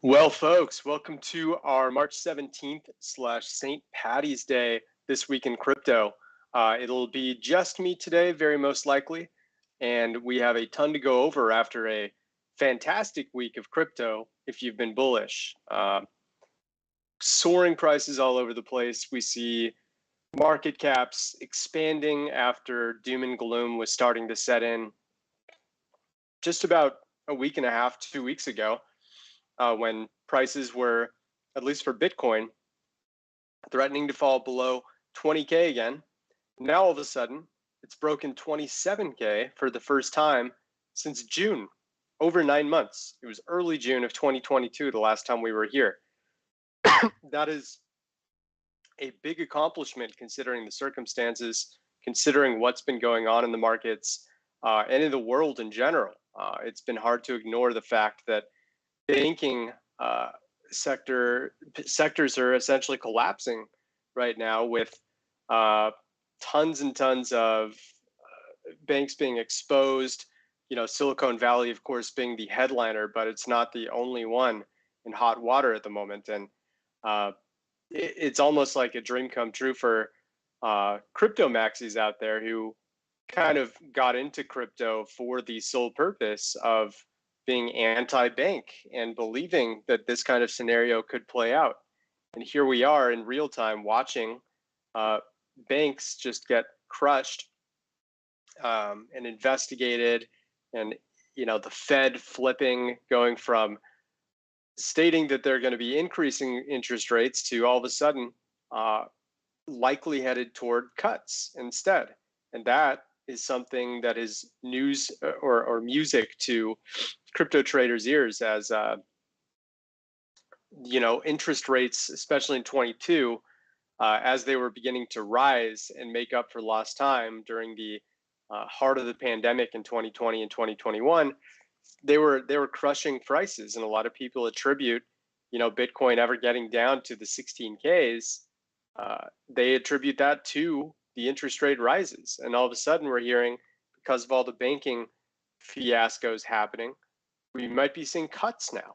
Well, folks, welcome to our March 17th / St. Patty's Day this week in crypto. It'll be just me today, very most likely, and we have a ton to go over after a fantastic week of crypto if you've been bullish. Soaring prices all over the place. We see market caps expanding after doom and gloom was starting to set in just about a week and a half, 2 weeks ago. When prices were, at least for Bitcoin, threatening to fall below 20K again. Now all of a sudden, it's broken 27K for the first time since June, over 9 months. It was early June of 2022, the last time we were here. That is a big accomplishment considering the circumstances, considering what's been going on in the markets and in the world in general. It's been hard to ignore the fact that banking sectors are essentially collapsing right now, with tons and tons of banks being exposed. Silicon Valley, of course, being the headliner, but it's not the only one in hot water at the moment. And it's almost like a dream come true for crypto maxis out there who kind of got into crypto for the sole purpose of being anti-bank and believing that this kind of scenario could play out. And here we are in real time watching banks just get crushed and investigated, and the Fed flipping, going from stating that they're going to be increasing interest rates to all of a sudden likely headed toward cuts instead. And that is something that is news or music to crypto traders' ears, as interest rates, especially in 22, as they were beginning to rise and make up for lost time during the heart of the pandemic in 2020 and 2021, they were crushing prices. And a lot of people attribute, Bitcoin ever getting down to the 16Ks, they attribute that to the interest rate rises. And all of a sudden we're hearing, because of all the banking fiascos happening, we might be seeing cuts now.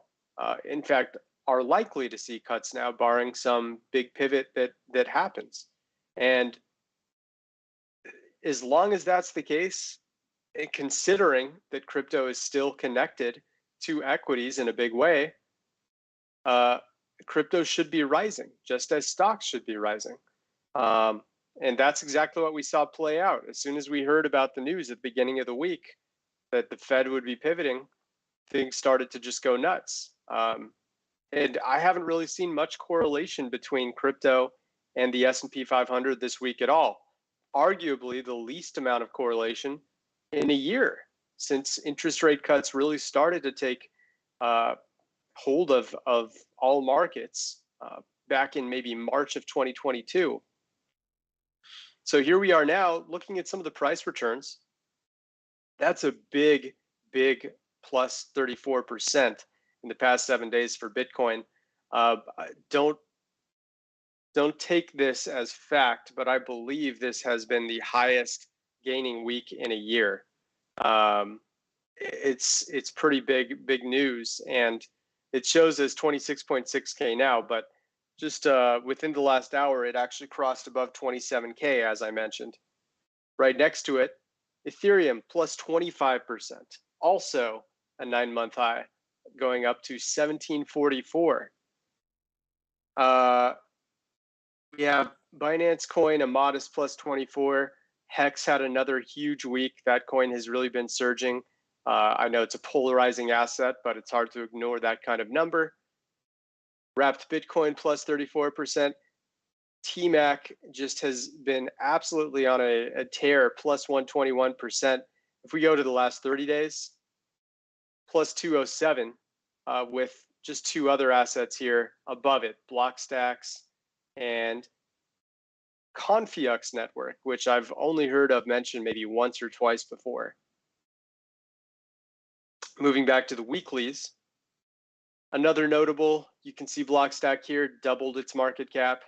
In fact, are likely to see cuts now, barring some big pivot that happens. And as long as that's the case, and considering that crypto is still connected to equities in a big way, crypto should be rising, just as stocks should be rising. And that's exactly what we saw play out. As soon as we heard about the news at the beginning of the week that the Fed would be pivoting, things started to just go nuts. And I haven't really seen much correlation between crypto and the S&P 500 this week at all. Arguably the least amount of correlation in a year, since interest rate cuts really started to take hold of all markets back in maybe March of 2022. So here we are now looking at some of the price returns. That's a big plus 34% in the past 7 days for Bitcoin. Don't take this as fact, but I believe this has been the highest gaining week in a year. It's pretty big news, and it shows as 26.6K now, but just within the last hour, it actually crossed above 27K, as I mentioned. Right next to it, Ethereum plus 25%, also a 9-month high, going up to 1744. We have Binance Coin, a modest plus 24. Hex had another huge week. That coin has really been surging. I know it's a polarizing asset, but it's hard to ignore that kind of number. Wrapped Bitcoin plus 34%. TMAC just has been absolutely on a tear, plus 121%. If we go to the last 30 days, plus 207, with just two other assets here above it, Blockstacks and Confiux Network, which I've only heard of mentioned maybe once or twice before. Moving back to the weeklies, another notable, you can see Blockstack here doubled its market cap.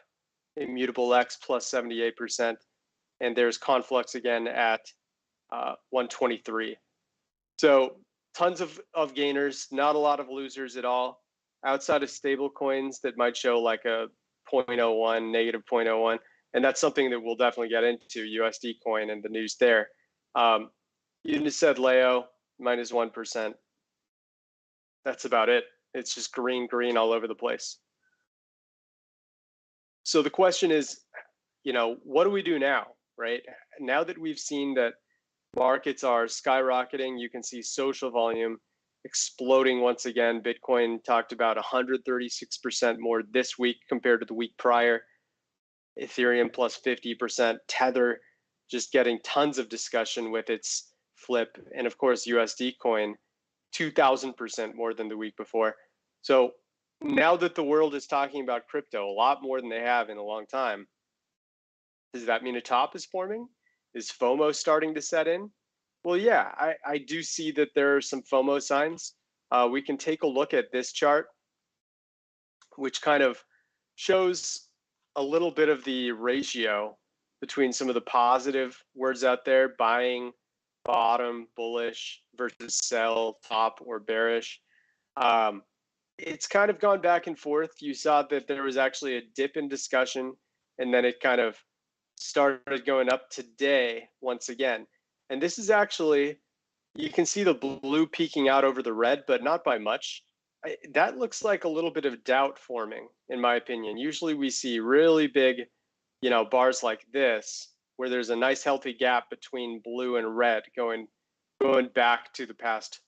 Immutable X plus 78%, and there's Conflux again at 123. So tons of gainers, not a lot of losers at all. outside of stable coins that might show like a 0.01, negative 0.01. And that's something that we'll definitely get into, USD coin and the news there. You just said Leo, minus 1%. That's about it. It's just green all over the place. So the question is, what do we do now, right? Now that we've seen that markets are skyrocketing, you can see social volume exploding once again. Bitcoin talked about 136% more this week compared to the week prior. Ethereum plus 50%. Tether just getting tons of discussion with its flip. And of course, USD coin 2,000% more than the week before. So now that the world is talking about crypto a lot more than they have in a long time, does that mean a top is forming? Is FOMO starting to set in? Well, yeah, I do see that there are some FOMO signs. We can take a look at this chart, which kind of shows a little bit of the ratio between some of the positive words out there, buying, bottom, bullish versus sell, top, or bearish. It's kind of gone back and forth. You saw that there was actually a dip in discussion, and then it kind of started going up today once again. And this is actually, you can see the blue peeking out over the red, but not by much. That looks like a little bit of doubt forming, in my opinion. Usually we see really big, bars like this, where there's a nice healthy gap between blue and red going back to the past,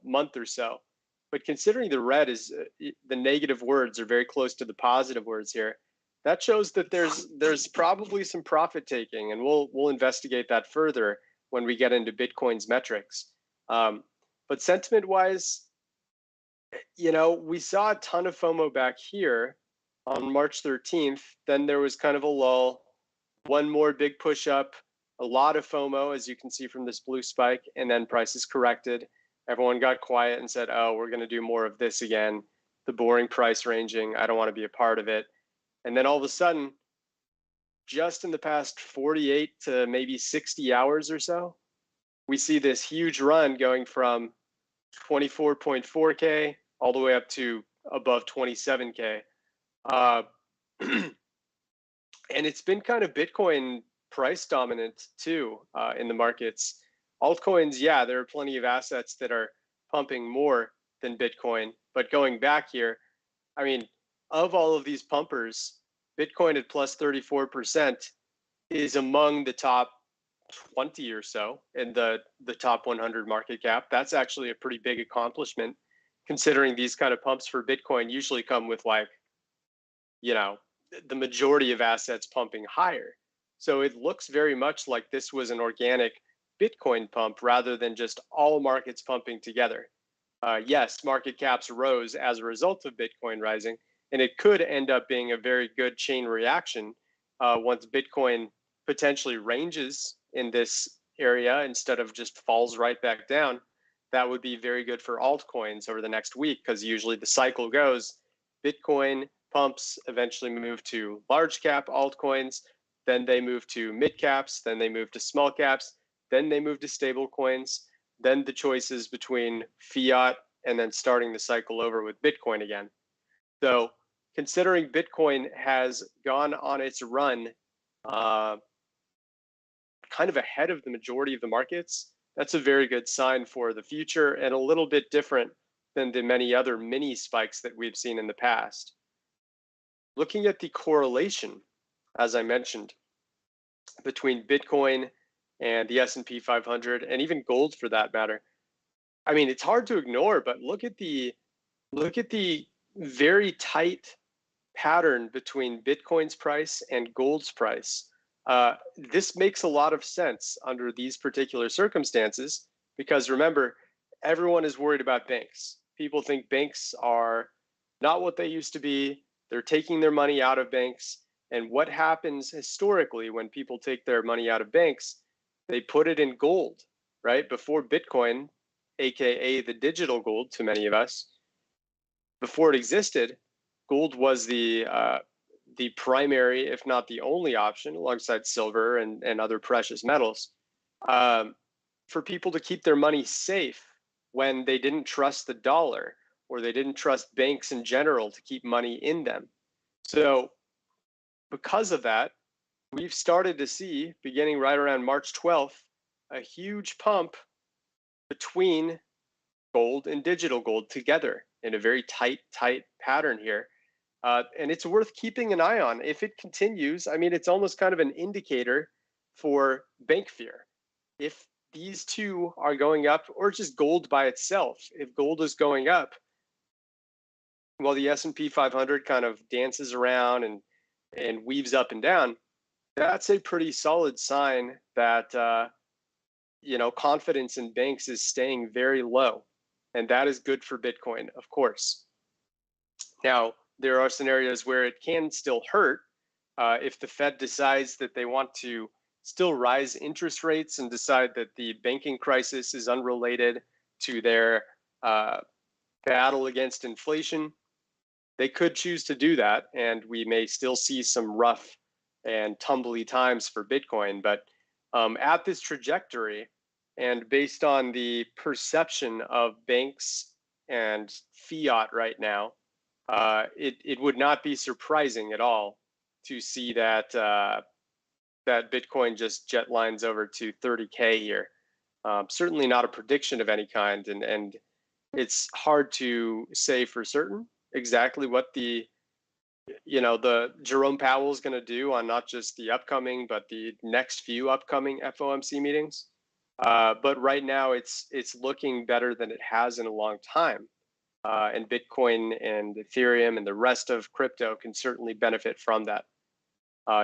month or so. But considering the red is the negative words are very close to the positive words here, that shows that there's probably some profit taking, and we'll investigate that further when we get into Bitcoin's metrics. But sentiment wise, we saw a ton of FOMO back here on March 13th. Then there was kind of a lull, one more big push up, a lot of FOMO, as you can see from this blue spike, and then prices corrected. Everyone got quiet and said, oh, we're going to do more of this again. The boring price ranging, I don't want to be a part of it. And then all of a sudden, just in the past 48 to maybe 60 hours or so, we see this huge run going from 24.4K all the way up to above 27K. And it's been kind of Bitcoin price dominant too in the markets. Altcoins, yeah, there are plenty of assets that are pumping more than Bitcoin. But going back here, I mean, of all of these pumpers, Bitcoin at plus 34% is among the top 20 or so in the top 100 market cap. That's actually a pretty big accomplishment, considering these kind of pumps for Bitcoin usually come with the majority of assets pumping higher. So it looks very much like this was an organic Bitcoin pump rather than just all markets pumping together. Yes, market caps rose as a result of Bitcoin rising, and it could end up being a very good chain reaction once Bitcoin potentially ranges in this area instead of just falls right back down. That would be very good for altcoins over the next week, because usually the cycle goes, Bitcoin pumps eventually move to large cap altcoins, then they move to mid caps, then they move to small caps, then they move to stable coins, then the choices between fiat and then starting the cycle over with Bitcoin again. So considering Bitcoin has gone on its run kind of ahead of the majority of the markets, that's a very good sign for the future, and a little bit different than the many other mini spikes that we've seen in the past. Looking at the correlation, as I mentioned, between Bitcoin and the S&P 500, and even gold for that matter, I mean, it's hard to ignore, but look at the very tight pattern between Bitcoin's price and gold's price. This makes a lot of sense under these particular circumstances, because remember, everyone is worried about banks. People think banks are not what they used to be. They're taking their money out of banks. And what happens historically when people take their money out of banks? They put it in gold, right? Before Bitcoin, aka the digital gold to many of us, before it existed, gold was the primary, if not the only option, alongside silver and other precious metals, for people to keep their money safe when they didn't trust the dollar, or they didn't trust banks in general to keep money in them. So because of that, we've started to see, beginning right around March 12th, a huge pump between gold and digital gold together in a very tight pattern here. And it's worth keeping an eye on. If it continues, I mean, it's almost kind of an indicator for bank fear. If these two are going up, or just gold by itself, if gold is going up, while the S&P 500 kind of dances around and weaves up and down, that's a pretty solid sign that confidence in banks is staying very low, and that is good for Bitcoin, of course. Now, there are scenarios where it can still hurt if the Fed decides that they want to still rise interest rates and decide that the banking crisis is unrelated to their battle against inflation. They could choose to do that, and we may still see some rough and tumbly times for Bitcoin. But at this trajectory, and based on the perception of banks and fiat right now, it would not be surprising at all to see that that Bitcoin just jet lines over to 30K here. Certainly not a prediction of any kind, and it's hard to say for certain exactly what the Jerome Powell is going to do on not just the upcoming but the next few upcoming FOMC meetings. But right now it's looking better than it has in a long time. And Bitcoin and Ethereum and the rest of crypto can certainly benefit from that.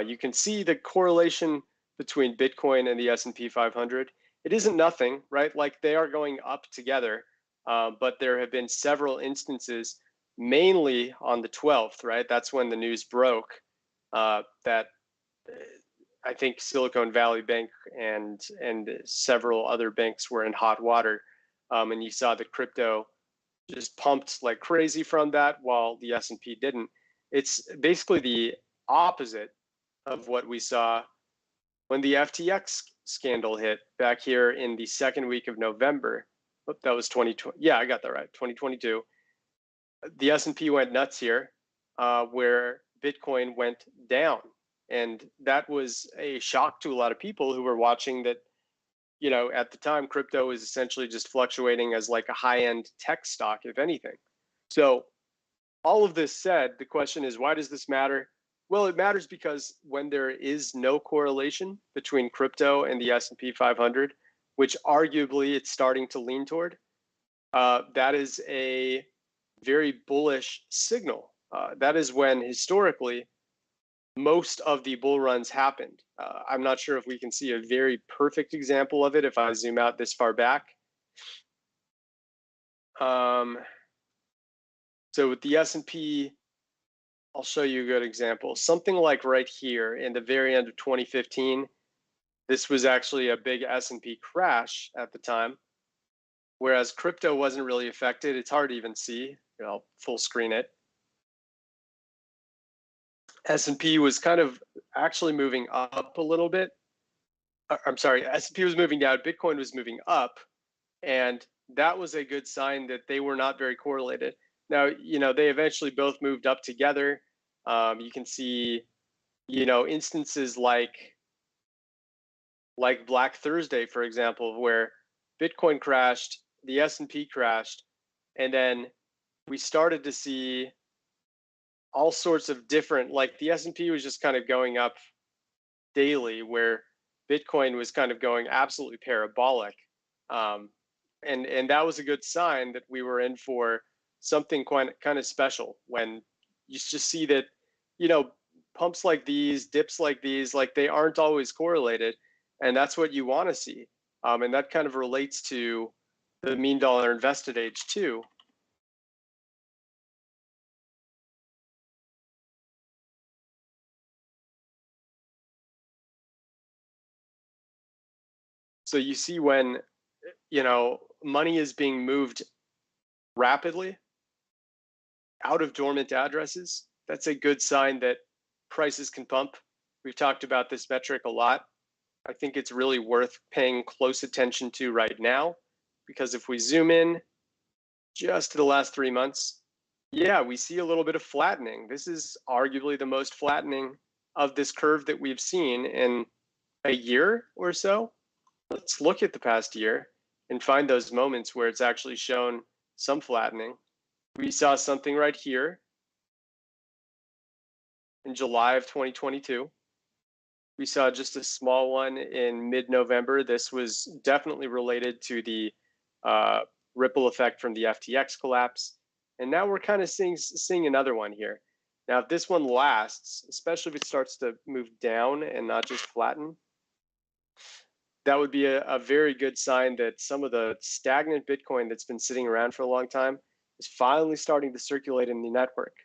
You can see the correlation between Bitcoin and the S&P 500. It isn't nothing, right? Like they are going up together, but there have been several instances, mainly on the 12th, right? That's when the news broke that I think Silicon Valley Bank and several other banks were in hot water, and you saw the crypto just pumped like crazy from that, while the S&P didn't. It's basically the opposite of what we saw when the FTX scandal hit back here in the second week of November. Oh, that was 2020. Yeah, I got that right. 2022. The S&P went nuts here, where Bitcoin went down, and that was a shock to a lot of people who were watching that. At the time, crypto was essentially just fluctuating as like a high-end tech stock, if anything. So all of this said, the question is, why does this matter? Well, it matters because when there is no correlation between crypto and the S&P 500, which arguably it's starting to lean toward, that is a very bullish signal. That is when historically most of the bull runs happened. I'm not sure if we can see a very perfect example of it if I zoom out this far back. So with the S&P, I'll show you a good example. Something like right here in the very end of 2015, this was actually a big S&P crash at the time, whereas crypto wasn't really affected. It's hard to even see. I'll full screen it. S&P was kind of actually moving up a little bit. I'm sorry, S&P was moving down, Bitcoin was moving up, and that was a good sign that they were not very correlated. Now, they eventually both moved up together. You can see, instances like Black Thursday, for example, where Bitcoin crashed, the S&P crashed, and then we started to see all sorts of different, like the S&P was just kind of going up daily, where Bitcoin was kind of going absolutely parabolic. And that was a good sign that we were in for something kind of special, when you just see that, pumps like these, dips like these, like they aren't always correlated. And that's what you want to see. And that kind of relates to the mean dollar invested age too. So you see when, money is being moved rapidly out of dormant addresses, that's a good sign that prices can pump. We've talked about this metric a lot. I think it's really worth paying close attention to right now, because if we zoom in just to the last 3 months, yeah, we see a little bit of flattening. This is arguably the most flattening of this curve that we've seen in a year or so. Let's look at the past year and find those moments where it's actually shown some flattening. We saw something right here in July of 2022. We saw just a small one in mid-November. This was definitely related to the ripple effect from the FTX collapse. And now we're kind of seeing another one here. Now, if this one lasts, especially if it starts to move down and not just flatten, that would be a very good sign that some of the stagnant Bitcoin that's been sitting around for a long time is finally starting to circulate in the network.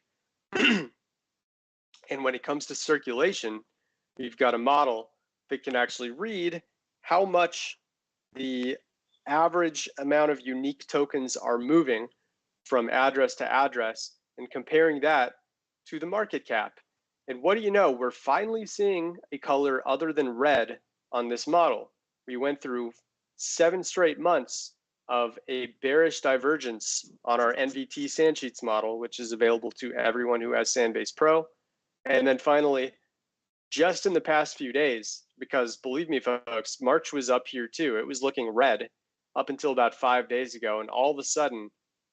And when it comes to circulation, we've got a model that can actually read how much the average amount of unique tokens are moving from address to address and comparing that to the market cap. And what do you know? We're finally seeing a color other than red on this model. We went through 7 straight months of a bearish divergence on our NVT Sandsheets model, which is available to everyone who has Sandbase Pro. And then finally, just in the past few days, because believe me, folks, March was up here too. It was looking red up until about 5 days ago. And all of a sudden,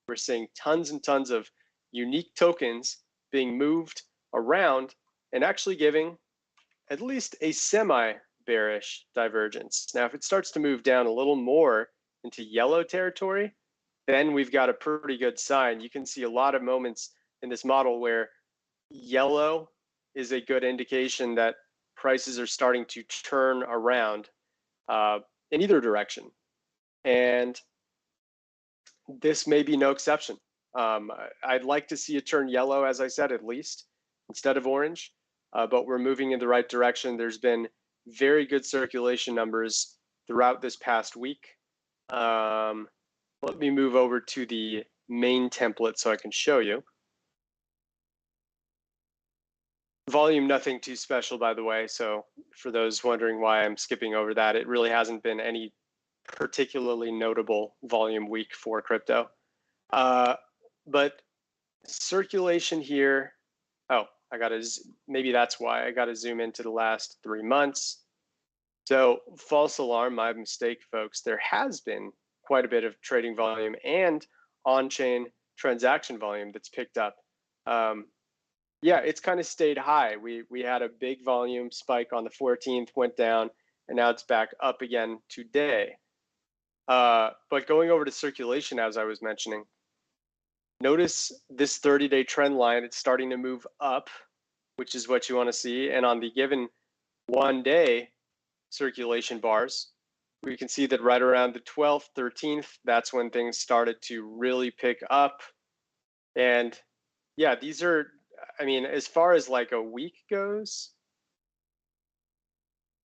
we're seeing tons and tons of unique tokens being moved around and actually giving at least a semi-bearish divergence. Now, if it starts to move down a little more into yellow territory, then we've got a pretty good sign. You can see a lot of moments in this model where yellow is a good indication that prices are starting to turn around in either direction. And this may be no exception. I'd like to see it turn yellow, as I said, at least, instead of orange, but we're moving in the right direction. There's been very good circulation numbers throughout this past week. Let me move over to the main template so I can show you. Volume, nothing too special, by the way. So for those wondering why I'm skipping over that, it really hasn't been any particularly notable volume week for crypto. But circulation here, oh, maybe that's why I gotta zoom into the last 3 months. So false alarm, my mistake, folks. There has been quite a bit of trading volume and on-chain transaction volume that's picked up. Yeah, it's kind of stayed high. We had a big volume spike on the 14th, went down, and now it's back up again today. But going over to circulation, as I was mentioning, notice this 30-day trend line. It's starting to move up, which is what you want to see. And on the given 1-day circulation bars, we can see that right around the 12th, 13th, that's when things started to really pick up. And yeah, these are, I mean, as far as like a week goes,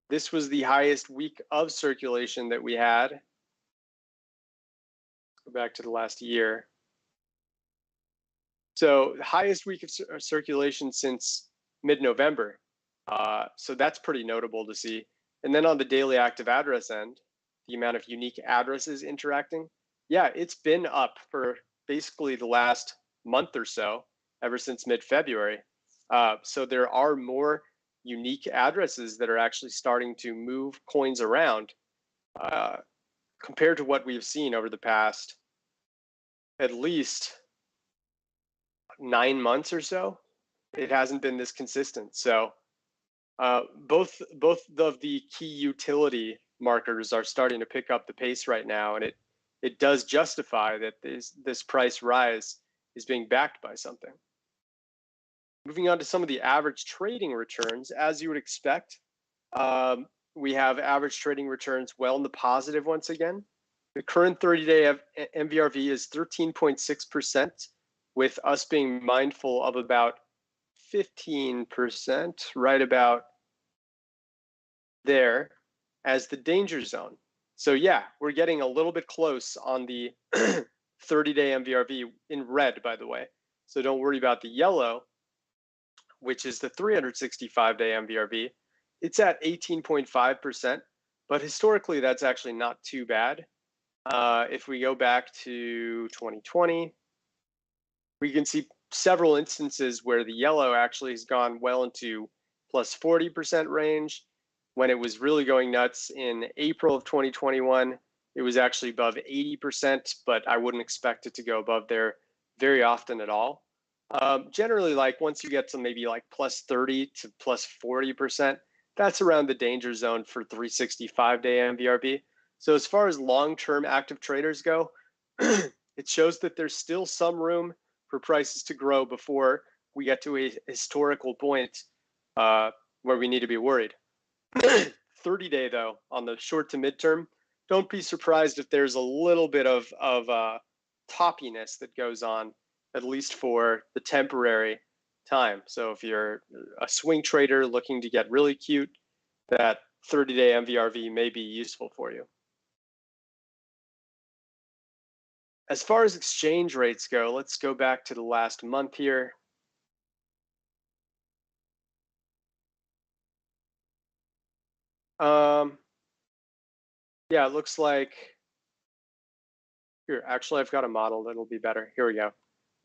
this was the highest week of circulation that we had. Go back to the last year. So the highest week of circulation since mid-November. So that's pretty notable to see. And then on the daily active address end, the amount of unique addresses interacting, yeah, it's been up for basically the last month or so, ever since mid-February. So there are more unique addresses that are actually starting to move coins around compared to what we've seen over the past at least 9 months or so. It hasn't been this consistent. So both of the key utility markers are starting to pick up the pace right now, and it does justify that this price rise is being backed by something. Moving on to some of the average trading returns, as you would expect, we have average trading returns well in the positive once again. The current 30-day MVRV is 13.6%, with us being mindful of about 15%, right about there, as the danger zone. So yeah, we're getting a little bit close on the 30-day MVRV in red, by the way. So don't worry about the yellow, which is the 365-day MVRV. It's at 18.5%, but historically that's actually not too bad. if we go back to 2020, we can see several instances where the yellow actually has gone well into plus 40% range. When it was really going nuts in April of 2021, it was actually above 80%, but I wouldn't expect it to go above there very often at all. Generally, like once you get to maybe like plus 30 to plus 40%, that's around the danger zone for 365-day MVRV. So as far as long-term active traders go, it shows that there's still some room for prices to grow before we get to a historical point where we need to be worried. 30-day though, on the short to midterm, don't be surprised if there's a little bit of toppiness that goes on, at least for the temporary time. So if you're a swing trader looking to get really cute, that 30-day MVRV may be useful for you. As far as exchange rates go, let's go back to the last month here. Yeah, it looks like here, actually, I've got a model that'll be better. Here we go.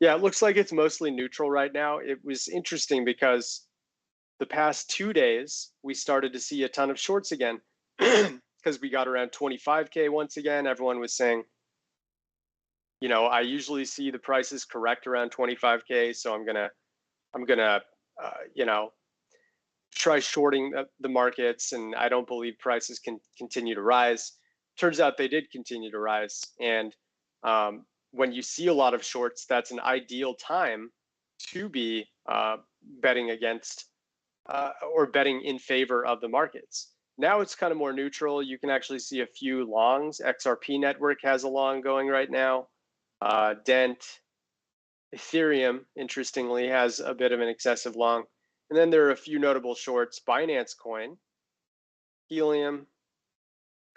Yeah, it looks like it's mostly neutral right now. It was interesting because the past 2 days, we started to see a ton of shorts again because we got around 25K once again. Everyone was saying, you know, I usually see the prices correct around 25K, so I'm gonna, you know, try shorting the markets, and I don't believe prices can continue to rise. Turns out they did continue to rise, and when you see a lot of shorts, that's an ideal time to be betting against or betting in favor of the markets. Now it's kind of more neutral. You can actually see a few longs. XRP Network has a long going right now. Dent, Ethereum, interestingly, has a bit of an excessive long. And then there are a few notable shorts: Binance Coin, Helium,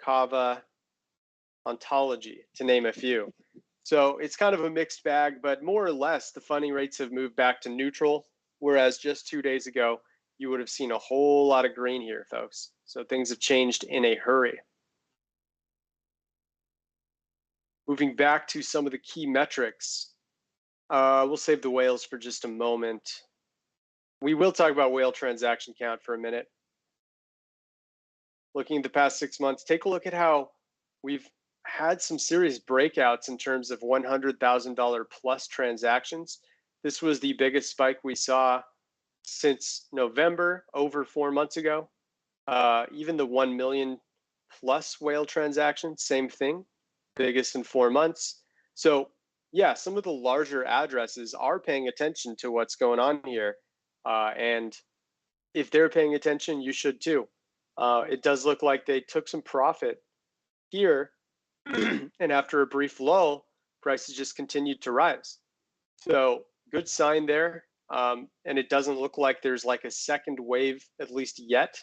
Kava, Ontology, to name a few. So it's kind of a mixed bag, but more or less the funding rates have moved back to neutral, whereas just 2 days ago, you would have seen a whole lot of green here, folks. So things have changed in a hurry. Moving back to some of the key metrics, we'll save the whales for just a moment. We will talk about whale transaction count for a minute. Looking at the past 6 months, take a look at how we've had some serious breakouts in terms of $100,000 plus transactions. This was the biggest spike we saw since November, over 4 months ago. Even the 1 million plus whale transaction, same thing, biggest in 4 months. So yeah, some of the larger addresses are paying attention to what's going on here. And if they're paying attention, you should too. It does look like they took some profit here. And after a brief lull, prices just continued to rise. So good sign there. And it doesn't look like there's like a second wave, at least yet,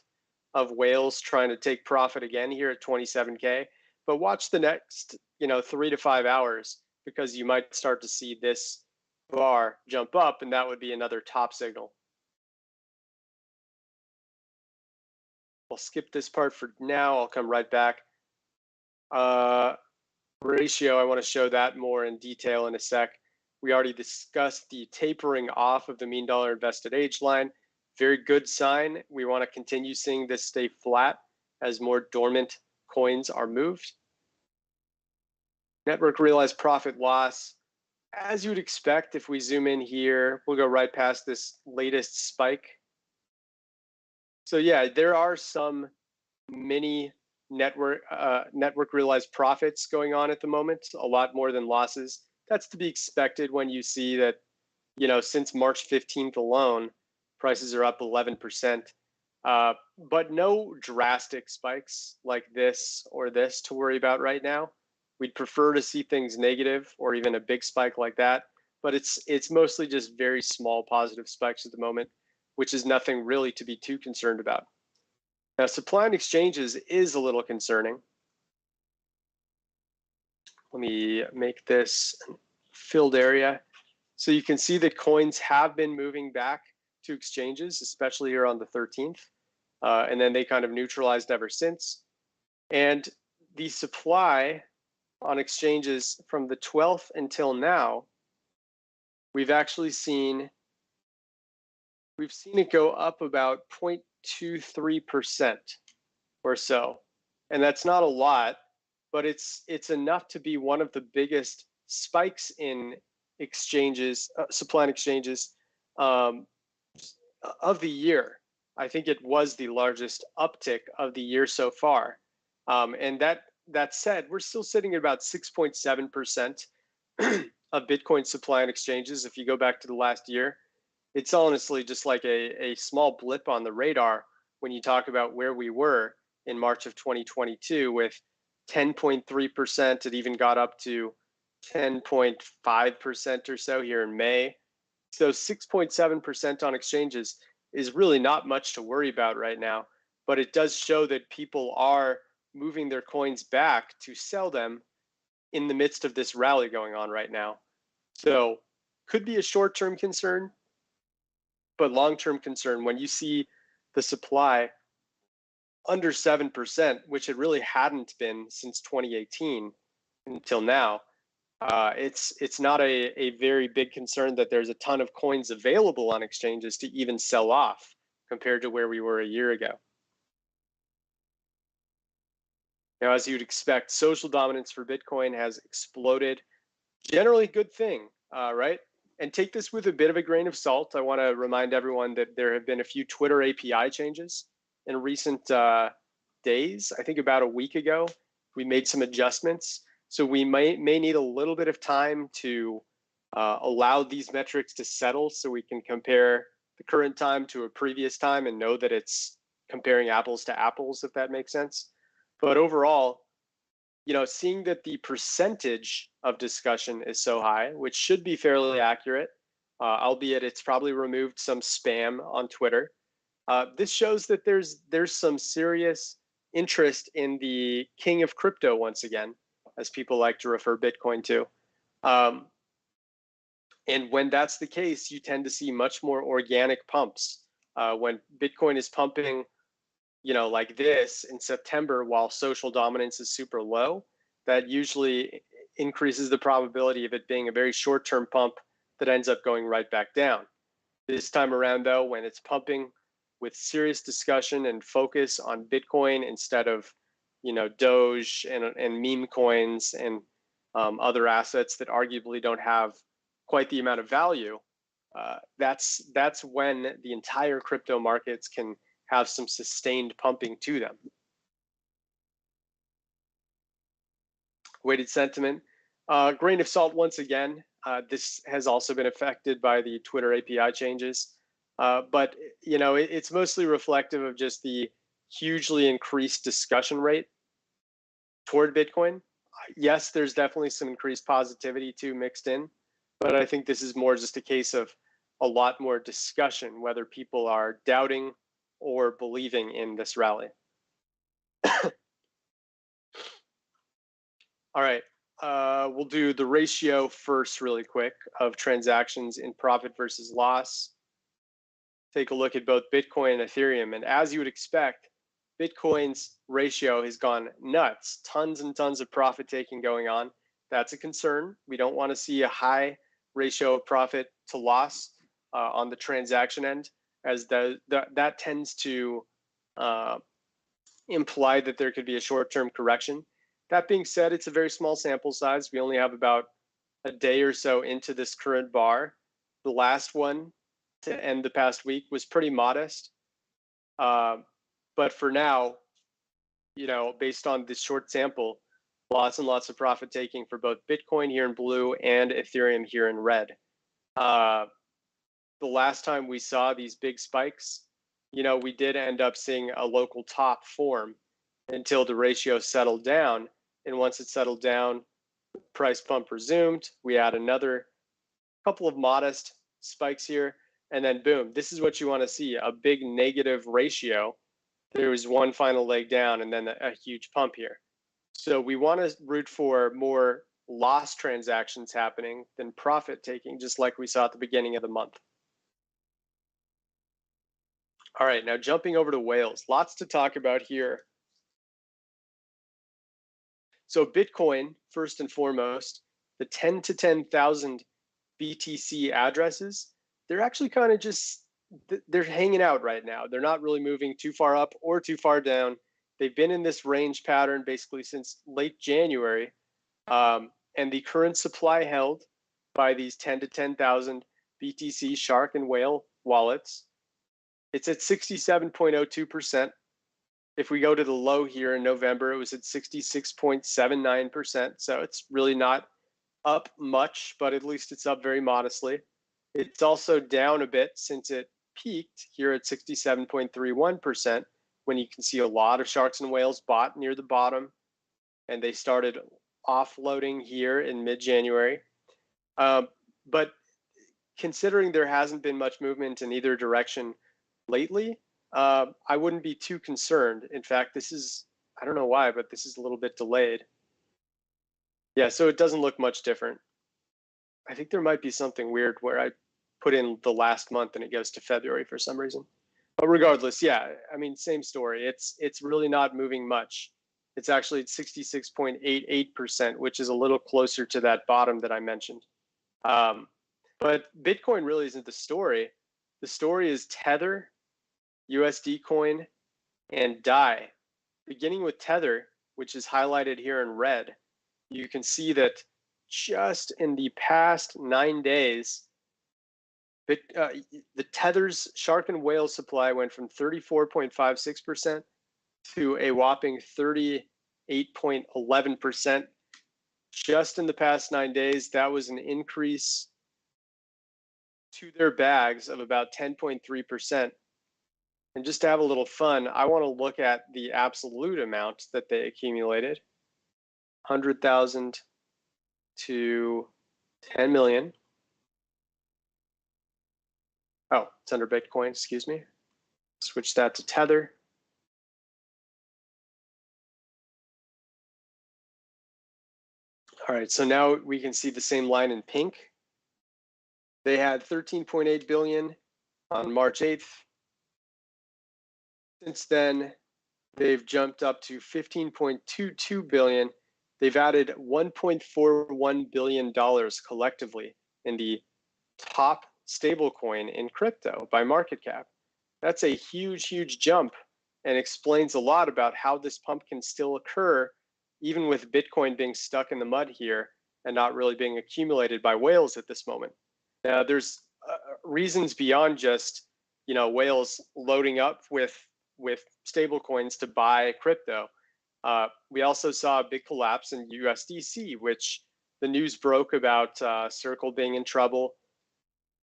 of whales trying to take profit again here at 27K. But watch the next, 3 to 5 hours, because you might start to see this bar jump up, and that would be another top signal. I'll skip this part for now. I'll come right back. Ratio, I want to show that more in detail in a sec. We already discussed the tapering off of the mean dollar invested age line. Very good sign. We want to continue seeing this stay flat as more dormant coins are moved. Network realized profit loss. As you would expect, if we zoom in here, we'll go right past this latest spike. So yeah, there are some mini network realized profits going on at the moment, a lot more than losses. That's to be expected when you see that, since March 15th alone, prices are up 11%. But no drastic spikes like this or this to worry about right now. We'd prefer to see things negative or even a big spike like that, but it's mostly just very small positive spikes at the moment, which is nothing really to be too concerned about. Now, supply and exchanges is a little concerning. Let me make this filled area. So you can see that coins have been moving back to exchanges, especially here on the 13th. And then they kind of neutralized ever since. And the supply on exchanges from the 12th until now, we've actually seen it go up about 0.23% or so. And that's not a lot, but it's enough to be one of the biggest spikes in exchanges, supply and exchanges, of the year. I think it was the largest uptick of the year so far. And that said, we're still sitting at about 6.7% of Bitcoin supply and exchanges. If you go back to the last year, it's honestly just like a small blip on the radar when you talk about where we were in March of 2022 with 10.3%. It even got up to 10.5% or so here in May. So 6.7% on exchanges is really not much to worry about right now, but it does show that people are moving their coins back to sell them in the midst of this rally going on right now. So could be a short-term concern, but long-term concern when you see the supply under 7%, which it really hadn't been since 2018 until now. It's not a very big concern that there's a ton of coins available on exchanges to even sell off compared to where we were a year ago. Now, as you'd expect, social dominance for Bitcoin has exploded. Generally good thing, right? And take this with a bit of a grain of salt. I want to remind everyone that there have been a few Twitter API changes in recent days. I think about a week ago, we made some adjustments. So we may need a little bit of time to allow these metrics to settle so we can compare the current time to a previous time and know that it's comparing apples to apples, if that makes sense. But overall, seeing that the percentage of discussion is so high, which should be fairly accurate, albeit it's probably removed some spam on Twitter. This shows that there's some serious interest in the king of crypto once again, as people like to refer Bitcoin to. And when that's the case, you tend to see much more organic pumps. When Bitcoin is pumping, like this in September while social dominance is super low, that usually increases the probability of it being a very short-term pump that ends up going right back down. This time around, though, when it's pumping with serious discussion and focus on Bitcoin instead of, Doge and meme coins and other assets that arguably don't have quite the amount of value, that's when the entire crypto markets can have some sustained pumping to them. Weighted sentiment, grain of salt once again. This has also been affected by the Twitter API changes, but it's mostly reflective of just the hugely increased discussion rate toward Bitcoin. Yes, there's definitely some increased positivity too mixed in, but I think this is more just a case of a lot more discussion, whether people are doubting or believing in this rally. All right, we'll do the ratio first really quick of transactions in profit versus loss. Take a look at both Bitcoin and Ethereum. And as you would expect, Bitcoin's ratio has gone nuts. Tons and tons of profit taking going on. That's a concern. We don't want to see a high ratio of profit to loss on the transaction end, as that tends to imply that there could be a short-term correction. That being said, it's a very small sample size. We only have about a day or so into this current bar. The last one to end the past week was pretty modest. But for now, based on this short sample, lots and lots of profit taking for both Bitcoin here in blue and Ethereum here in red. The last time we saw these big spikes, we did end up seeing a local top form until the ratio settled down. And once it settled down, price pump resumed. We had another couple of modest spikes here. And then boom, this is what you want to see, a big negative ratio. There was one final leg down and then a huge pump here. So we want to root for more loss transactions happening than profit taking, just like we saw at the beginning of the month. All right, now jumping over to whales, lots to talk about here. So Bitcoin, first and foremost, the 10 to 10,000 BTC addresses, they're actually kind of just, they're hanging out right now. They're not really moving too far up or too far down. They've been in this range pattern basically since late January. And the current supply held by these 10 to 10,000 BTC Shark and Whale wallets, it's at 67.02%. If we go to the low here in November, it was at 66.79%. So it's really not up much, but at least it's up very modestly. It's also down a bit since it peaked here at 67.31%, when you can see a lot of sharks and whales bought near the bottom, and they started offloading here in mid-January. But considering there hasn't been much movement in either direction lately, I wouldn't be too concerned. In fact, this is, I don't know why, but this is a little bit delayed. Yeah, so it doesn't look much different. I think there might be something weird where I put in the last month and it goes to February for some reason. But regardless, yeah, I mean, same story. It's really not moving much. It's actually at 66.88%, which is a little closer to that bottom that I mentioned. But Bitcoin really isn't the story. The story is Tether, USD coin, and DAI. Beginning with Tether, which is highlighted here in red, you can see that just in the past 9 days, the Tether's shark and whale supply went from 34.56% to a whopping 38.11%. Just in the past 9 days, that was an increase to their bags of about 10.3%. And just to have a little fun, I want to look at the absolute amount that they accumulated. 100,000 to 10 million. Oh, it's under Bitcoin, excuse me. Switch that to Tether. All right, so now we can see the same line in pink. They had 13.8 billion on March 8th. Since then, they've jumped up to 15.22 billion. They've added $1.41 billion collectively in the top stablecoin in crypto by market cap. That's a huge, huge jump, and explains a lot about how this pump can still occur even with Bitcoin being stuck in the mud here and not really being accumulated by whales at this moment. Now, there's reasons beyond just, whales loading up with stable coins to buy crypto. We also saw a big collapse in USDC, which the news broke about Circle being in trouble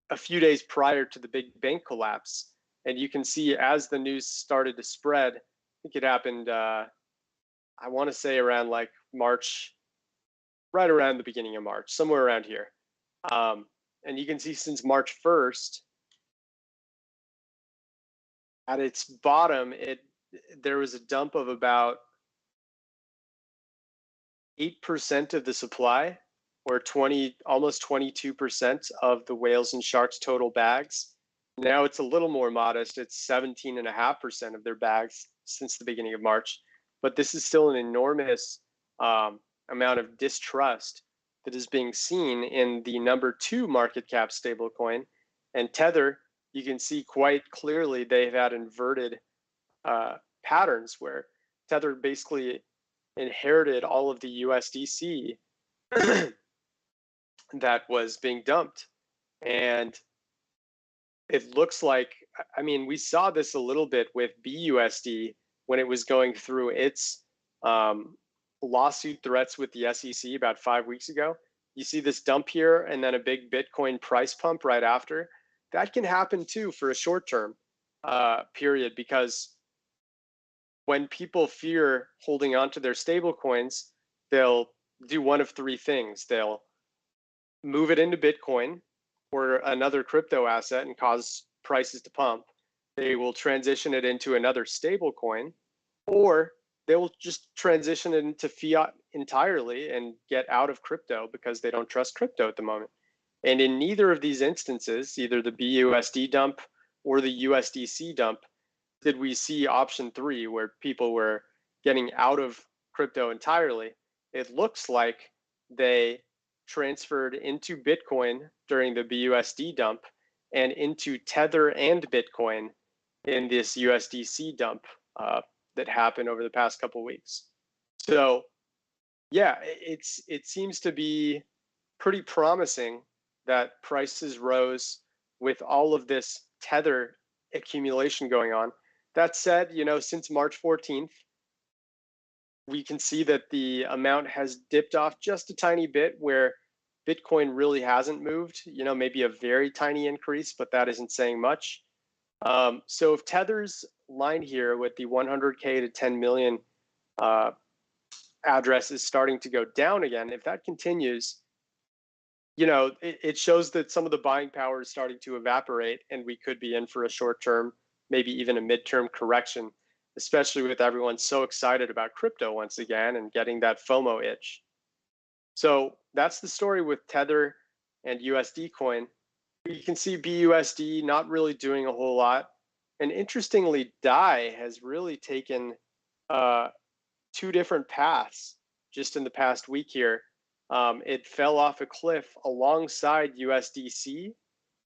a few days prior to the big bank collapse. And you can see as the news started to spread, I think it happened, I want to say around like March, right around the beginning of March, somewhere around here. And you can see since March 1st, at its bottom, there was a dump of about 8% of the supply, or almost 22% of the whales and sharks' total bags. Now it's a little more modest. It's 17.5% of their bags since the beginning of March. But this is still an enormous amount of distrust that is being seen in the number 2 market cap stablecoin. And Tether, you can see quite clearly they've had inverted patterns where Tether basically inherited all of the USDC that was being dumped. And it looks like, I mean, we saw this a little bit with BUSD when it was going through its lawsuit threats with the SEC about 5 weeks ago. You see this dump here and then a big Bitcoin price pump right after. That can happen too for a short-term period, because when people fear holding on to their stable coins, they'll do one of 3 things. They'll move it into Bitcoin or another crypto asset and cause prices to pump. They will transition it into another stable coin, or they will just transition it into fiat entirely and get out of crypto because they don't trust crypto at the moment. And in neither of these instances, either the BUSD dump or the USDC dump, did we see option 3, where people were getting out of crypto entirely. it looks like they transferred into Bitcoin during the BUSD dump and into Tether and Bitcoin in this USDC dump that happened over the past couple weeks. So yeah, it seems to be pretty promising that prices rose with all of this Tether accumulation going on. That said, since March 14th, we can see that the amount has dipped off just a tiny bit where Bitcoin really hasn't moved, maybe a very tiny increase, but that isn't saying much. So if Tether's line here with the 100K to 10 million address is starting to go down again, if that continues, it shows that some of the buying power is starting to evaporate and we could be in for a short term, maybe even a midterm correction, especially with everyone so excited about crypto once again and getting that FOMO itch. So that's the story with Tether and USD coin. You can see BUSD not really doing a whole lot. And interestingly, DAI has really taken two different paths just in the past week here. It fell off a cliff alongside USDC,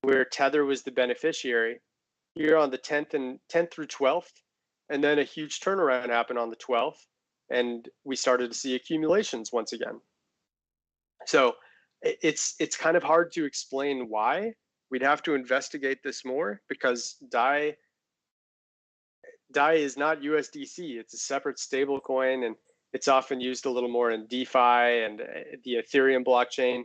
where Tether was the beneficiary here on the 10th through 12th. And then a huge turnaround happened on the 12th, and we started to see accumulations once again. So it's kind of hard to explain why. We'd have to investigate this more because DAI is not USDC. It's a separate stable coin, and it's often used a little more in DeFi and the Ethereum blockchain.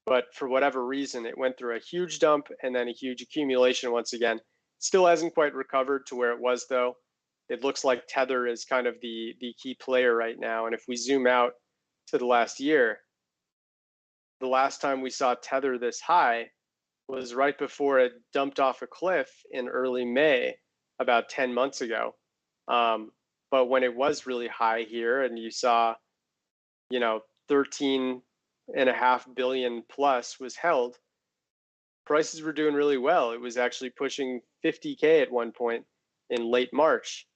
But for whatever reason, it went through a huge dump and then a huge accumulation once again. Still hasn't quite recovered to where it was, though. It looks like Tether is kind of the key player right now. And if we zoom out to the last year, the last time we saw Tether this high was right before it dumped off a cliff in early May, about 10 months ago. But when it was really high here and you saw, 13.5 billion plus was held, prices were doing really well. It was actually pushing 50K at one point in late March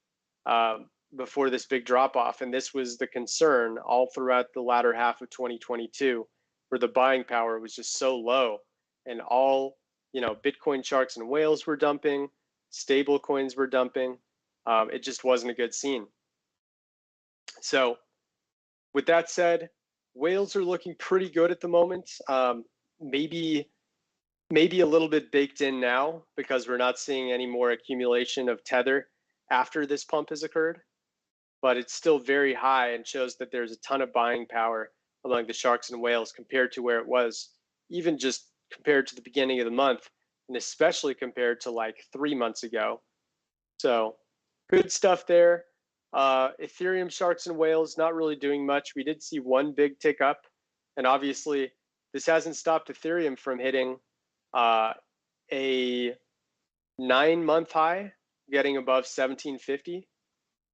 before this big drop off. And this was the concern all throughout the latter half of 2022, where the buying power was just so low and all, Bitcoin sharks and whales were dumping, stable coins were dumping. It just wasn't a good scene. So with that said, whales are looking pretty good at the moment. Maybe a little bit baked in now because we're not seeing any more accumulation of Tether after this pump has occurred, but it's still very high and shows that there's a ton of buying power among the sharks and whales compared to where it was, even just compared to the beginning of the month, and especially compared to like 3 months ago. So good stuff there. Ethereum sharks and whales not really doing much. We did see one big tick up, and obviously this hasn't stopped Ethereum from hitting a 9-month high, getting above 1750.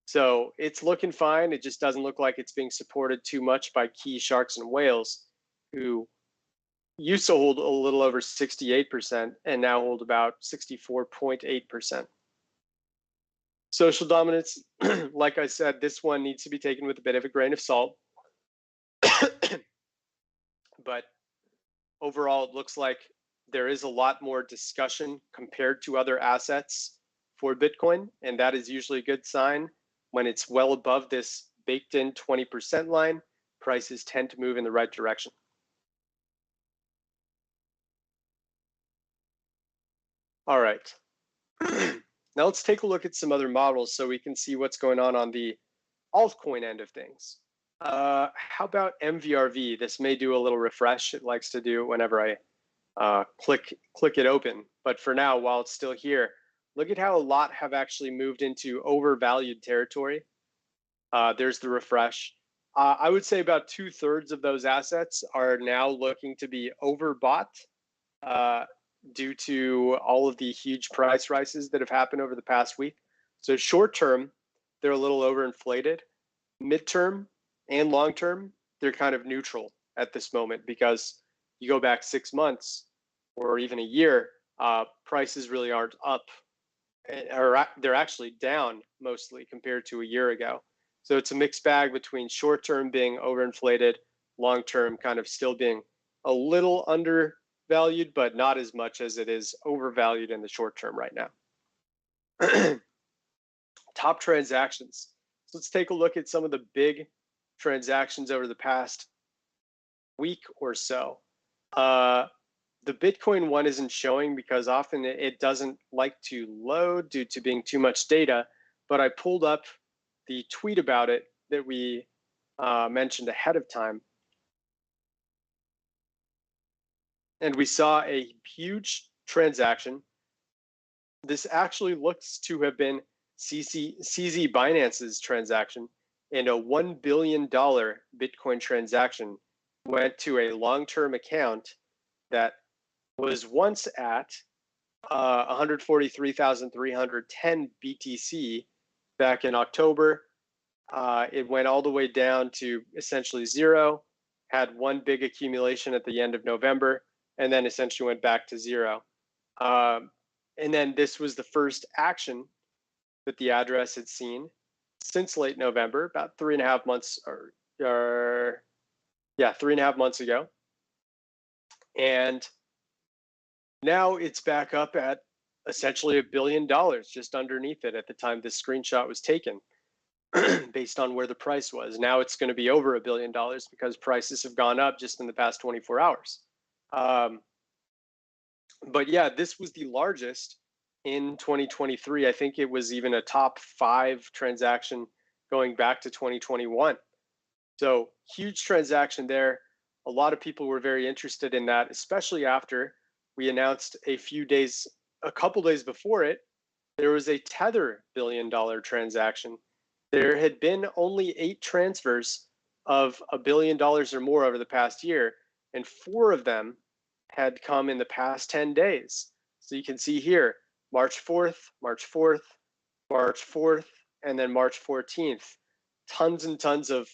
So it's looking fine. It just doesn't look like it's being supported too much by key sharks and whales, who used to hold a little over 68% and now hold about 64.8%. Social dominance, like I said, this one needs to be taken with a bit of a grain of salt. But overall, it looks like there is a lot more discussion compared to other assets for Bitcoin, and that is usually a good sign. When it's well above this baked in 20% line, prices tend to move in the right direction. All right. Now let's take a look at some other models so we can see what's going on the altcoin end of things. How about MVRV? This may do a little refresh. It likes to do whenever I click it open. But for now, while it's still here, look at how a lot have actually moved into overvalued territory. There's the refresh. I would say about 2/3 of those assets are now looking to be overbought due to all of the huge price rises that have happened over the past week. So short term, they're a little overinflated. Midterm and long term, they're kind of neutral at this moment, because you go back 6 months or even a year, prices really aren't up, or they're actually down mostly compared to a year ago. So it's a mixed bag between short-term being overinflated, long-term kind of still being a little undervalued, but not as much as it is overvalued in the short term right now. Top transactions. So let's take a look at some of the big transactions over the past week or so. The Bitcoin one isn't showing because often it doesn't like to load due to being too much data, but I pulled up the tweet about it that we mentioned ahead of time. And we saw a huge transaction. This actually looks to have been CZ Binance's transaction, and a $1 billion Bitcoin transaction went to a long-term account that was once at 143,310 BTC back in October. It went all the way down to essentially zero, had one big accumulation at the end of November, and then essentially went back to zero. And then this was the first action that the address had seen since late November, about 3.5 months, or 3.5 months ago. And now it's back up at essentially $1 billion, just underneath it at the time this screenshot was taken, based on where the price was. Now it's going to be over $1 billion because prices have gone up just in the past 24 hours. But yeah, this was the largest in 2023. I think it was even a top 5 transaction going back to 2021. So huge transaction there. A lot of people were very interested in that, especially after we announced a couple days before it, there was a Tether $1 billion transaction. There had been only 8 transfers of $1 billion or more over the past year, and 4 of them had come in the past 10 days. So you can see here, March 4th, March 4th, March 4th, and then March 14th. Tons and tons of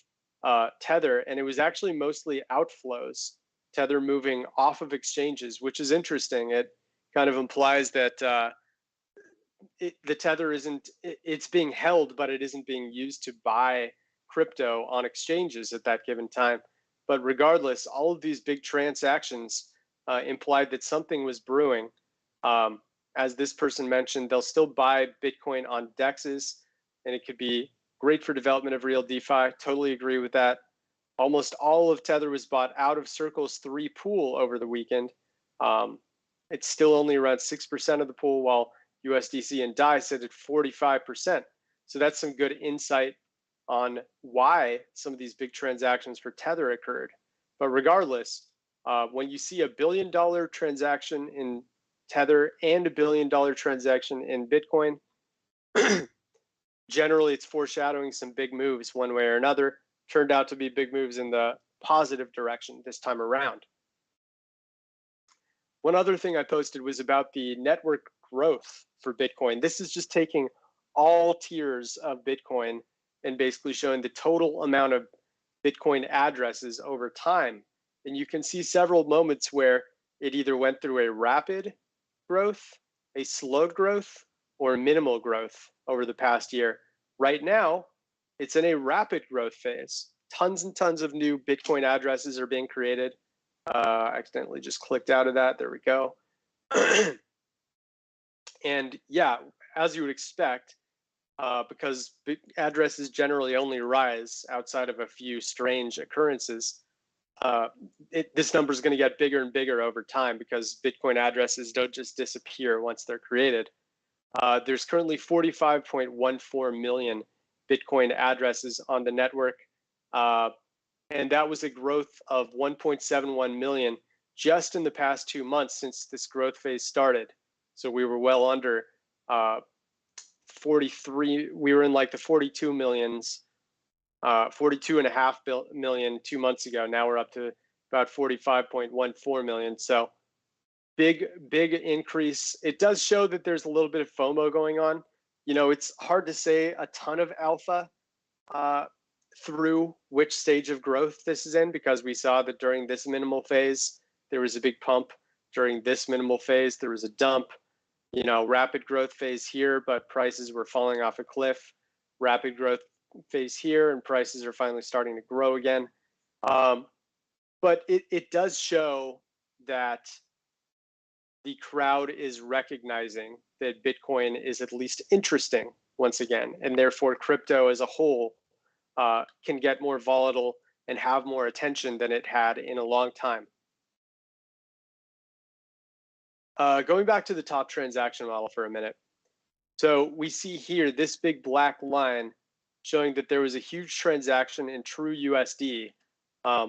Tether, and it was actually mostly outflows. Tether moving off of exchanges, which is interesting. It kind of implies that the Tether it's being held, but it isn't being used to buy crypto on exchanges at that given time. But regardless, all of these big transactions implied that something was brewing. As this person mentioned, they'll still buy Bitcoin on DEXs, and it could be great for development of real DeFi. Totally agree with that. Almost all of Tether was bought out of Circle's 3 pool over the weekend. It's still only around 6% of the pool, while USDC and DAI sit at 45%. So that's some good insight on why some of these big transactions for Tether occurred. But regardless, when you see $1 billion transaction in Tether and $1 billion transaction in Bitcoin, generally it's foreshadowing some big moves one way or another. Turned out to be big moves in the positive direction this time around. One other thing I posted was about the network growth for Bitcoin. This is just taking all tiers of Bitcoin and basically showing the total amount of Bitcoin addresses over time. And you can see several moments where it either went through a rapid growth, a slow growth, or minimal growth over the past year. Right now, it's in a rapid growth phase. Tons and tons of new Bitcoin addresses are being created. I accidentally just clicked out of that. There we go. And yeah, as you would expect, because addresses generally only rise outside of a few strange occurrences, this number is going to get bigger and bigger over time because Bitcoin addresses don't just disappear once they're created. There's currently 45.14 million Bitcoin addresses on the network, and that was a growth of 1.71 million just in the past 2 months since this growth phase started. So we were well under 43. We were in like the 42 millions, 42.5 million 2 months ago. Now we're up to about 45.14 million. So big increase. It does show that there's a little bit of FOMO going on. You know, it's hard to say a ton of alpha through which stage of growth this is in, because we saw that during this minimal phase, there was a big pump. During this minimal phase, there was a dump. You know, rapid growth phase here, but prices were falling off a cliff. Rapid growth phase here, and prices are finally starting to grow again. But it does show that the crowd is recognizing that Bitcoin is at least interesting once again, and therefore crypto as a whole can get more volatile and have more attention than it had in a long time. Going back to the top transaction model for a minute. So we see here this big black line showing that there was a huge transaction in true USD,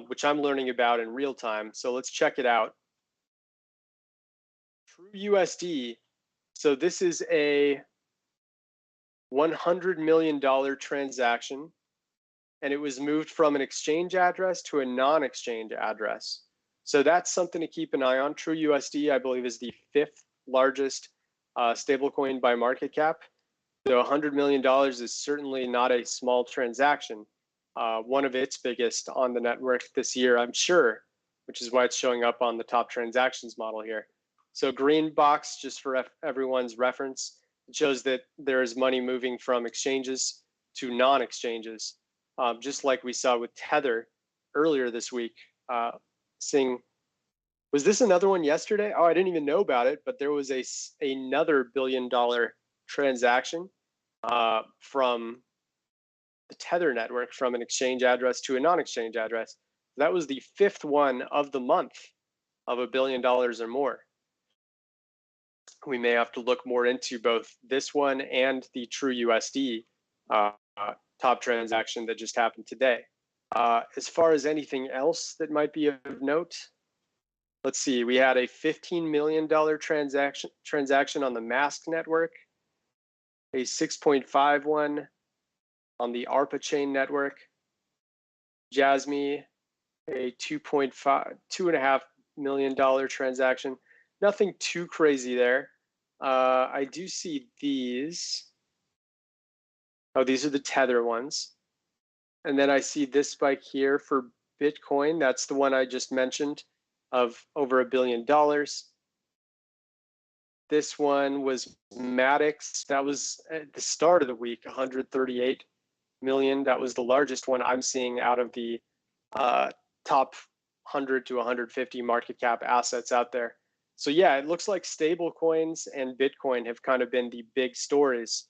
which I'm learning about in real time. So let's check it out. True USD. So this is a $100 million transaction, and it was moved from an exchange address to a non-exchange address. So that's something to keep an eye on. True USD, I believe, is the 5th largest stablecoin by market cap. So $100 million is certainly not a small transaction. One of its biggest on the network this year, I'm sure, which is why it's showing up on the top transactions model here. So green box, just for everyone's reference, it shows that there is money moving from exchanges to non-exchanges, just like we saw with Tether earlier this week. Was this another one yesterday? Oh, I didn't even know about it, but there was another $1 billion transaction from the Tether network from an exchange address to a non-exchange address. That was the 5th one of the month of $1 billion or more. We may have to look more into both this one and the True USD top transaction that just happened today. As far as anything else that might be of note, let's see. We had a $15 million transaction on the Mask network, a 6.51 on the ARPA chain network, Jasmy, a $2.5 million transaction. Nothing too crazy there. I do see these. Oh, these are the Tether ones. And then I see this spike here for Bitcoin. That's the one I just mentioned of over $1 billion. This one was Maddox. That was at the start of the week, 138 million. That was the largest one I'm seeing out of the top 100 to 150 market cap assets out there. So yeah, it looks like stable coins and Bitcoin have kind of been the big stories,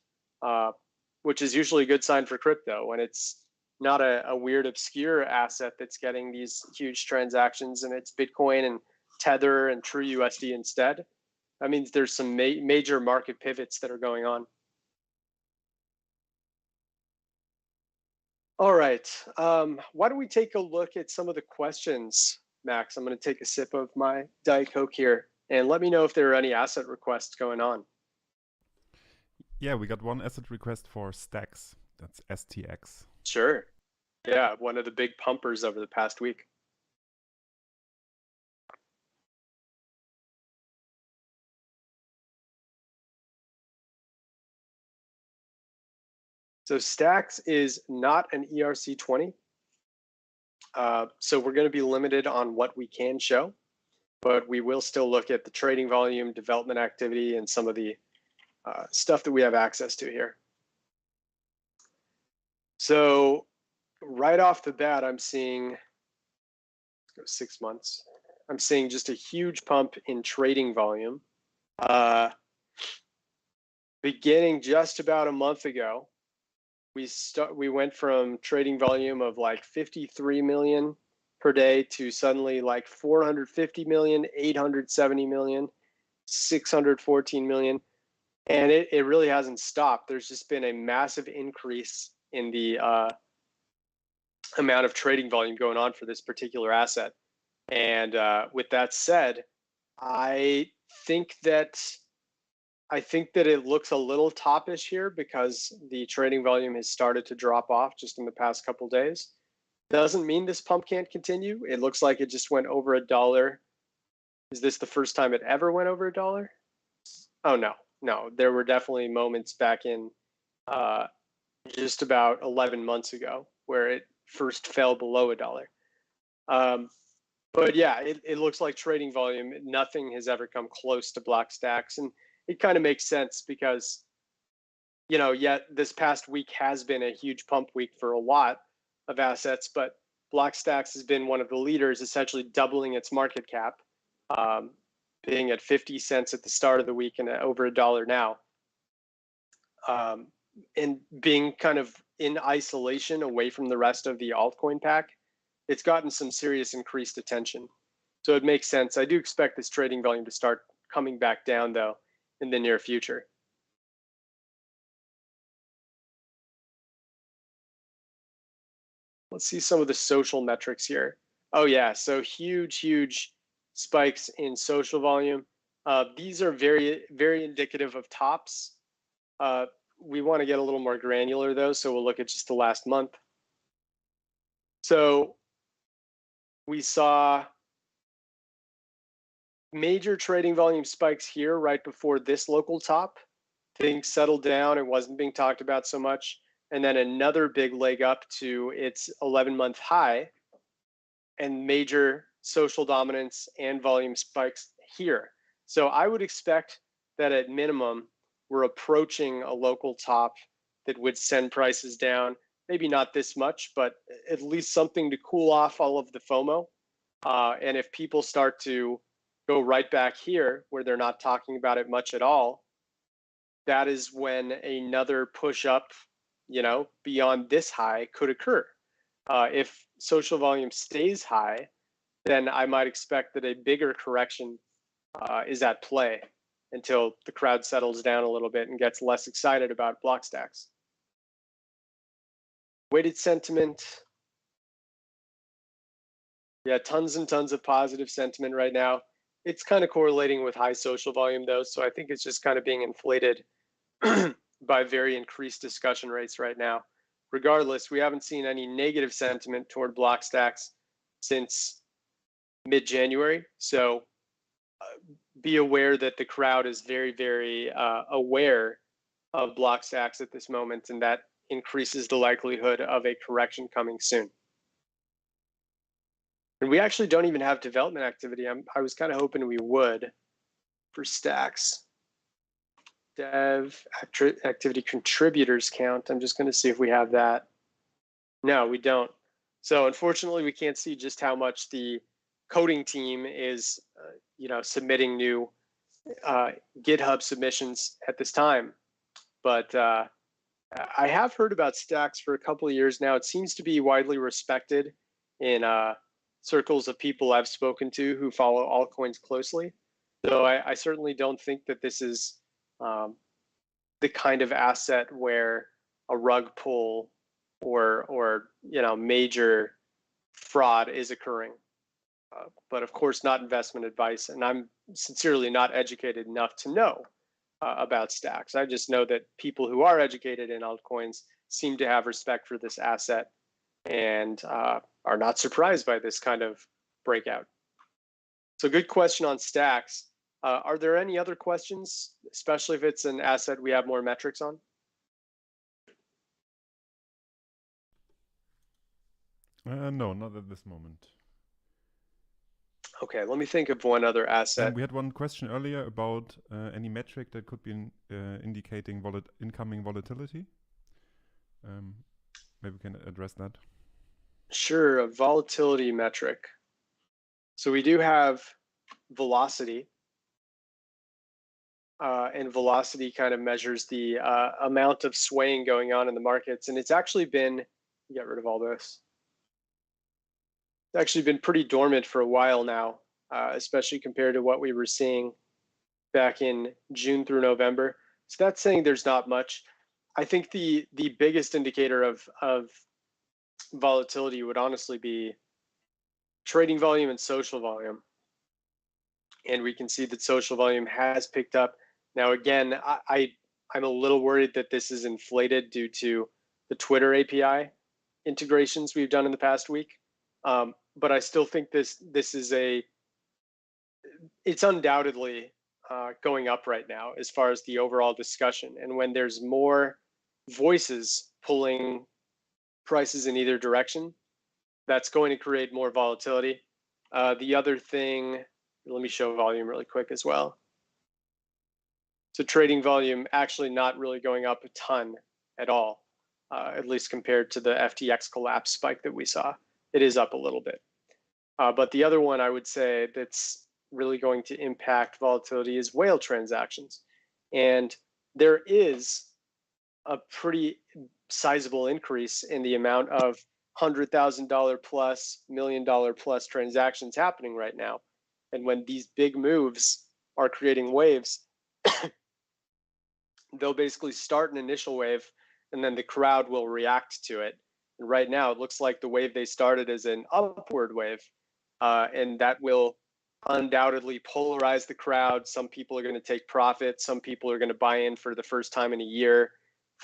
which is usually a good sign for crypto when it's not a weird obscure asset that's getting these huge transactions and it's Bitcoin and Tether and True USD instead. That means there's some major market pivots that are going on. All right, why don't we take a look at some of the questions, Max? I'm going to take a sip of my Diet Coke here, and let me know if there are any asset requests going on. Yeah, we got one asset request for Stacks. That's STX. Sure. Yeah, one of the big pumpers over the past week. So Stacks is not an ERC20. So we're going to be limited on what we can show, but we will still look at the trading volume, development activity, and some of the stuff that we have access to here. So right off the bat, I'm seeing, let's go 6 months. I'm seeing just a huge pump in trading volume. Beginning just about a month ago, we went from trading volume of like 53 million per day to suddenly like 450 million, 870 million, 614 million. And it really hasn't stopped. There's just been a massive increase in the amount of trading volume going on for this particular asset. And with that said, I think that it looks a little toppish here because the trading volume has started to drop off just in the past couple days. Doesn't mean this pump can't continue. It looks like it just went over $1. Is this the first time it ever went over $1? Oh, no. There were definitely moments back in just about 11 months ago where it first fell below $1. But yeah, it looks like trading volume, nothing has ever come close to block stacks. And it kind of makes sense because yet this past week has been a huge pump week for a lot of assets, but Blockstacks has been one of the leaders, essentially doubling its market cap, being at 50 cents at the start of the week and over $1 now, and being kind of in isolation away from the rest of the altcoin pack. It's gotten some serious increased attention. So it makes sense. I do expect this trading volume to start coming back down, though, in the near future. Let's see some of the social metrics here. Oh, yeah. So huge spikes in social volume. These are very, very indicative of tops. We want to get a little more granular, though, so we'll look at just the last month. So we saw major trading volume spikes here right before this local top. Things settled down. It wasn't being talked about so much. And then another big leg up to its 11-month high, and major social dominance and volume spikes here. So I would expect that at minimum, we're approaching a local top that would send prices down. Maybe not this much, but at least something to cool off all of the FOMO. And if people start to go right back here where they're not talking about it much at all, that is when another push up, beyond this high could occur. If social volume stays high, then I might expect that a bigger correction is at play until the crowd settles down a little bit and gets less excited about block stacks. Weighted sentiment. Yeah, tons and tons of positive sentiment right now. It's kind of correlating with high social volume, though, so I think it's just kind of being inflated by very increased discussion rates right now. Regardless, we haven't seen any negative sentiment toward block stacks since mid-January, so be aware that the crowd is very, very aware of block stacks at this moment, and that increases the likelihood of a correction coming soon. And we actually don't even have development activity. I was kind of hoping we would for stacks. Dev activity contributors count. I'm just going to see if we have that. No, we don't. So unfortunately, we can't see just how much the coding team is, submitting new GitHub submissions at this time. But I have heard about stacks for a couple of years now. It seems to be widely respected in circles of people I've spoken to who follow altcoins closely. So I certainly don't think that this is the kind of asset where a rug pull or major fraud is occurring. But of course, not investment advice, and I'm sincerely not educated enough to know about stacks. I just know that people who are educated in altcoins seem to have respect for this asset and are not surprised by this kind of breakout. So good question on stacks. Are there any other questions, especially if it's an asset we have more metrics on? No, not at this moment. Okay, let me think of one other asset. We had one question earlier about any metric that could be indicating incoming volatility. Maybe we can address that. Sure, a volatility metric. So we do have velocity. And velocity kind of measures the amount of swaying going on in the markets. And it's actually been, get rid of all this. It's actually been pretty dormant for a while now, especially compared to what we were seeing back in June through November. So that's saying there's not much. I think the biggest indicator of volatility would honestly be trading volume and social volume. And we can see that social volume has picked up. Now, again, I'm a little worried that this is inflated due to the Twitter API integrations we've done in the past week. But I still think this is it's undoubtedly going up right now as far as the overall discussion. And when there's more voices pulling prices in either direction, that's going to create more volatility. The other thing, let me show volume really quick as well. So trading volume actually not really going up a ton at all, at least compared to the FTX collapse spike that we saw. It is up a little bit. But the other one I would say that's really going to impact volatility is whale transactions. And there is a pretty sizable increase in the amount of $100,000 plus, $1 million plus transactions happening right now. And when these big moves are creating waves, they'll basically start an initial wave and then the crowd will react to it. And right now, it looks like the wave they started is an upward wave, and that will undoubtedly polarize the crowd. Some people are going to take profit. Some people are going to buy in for the first time in a year,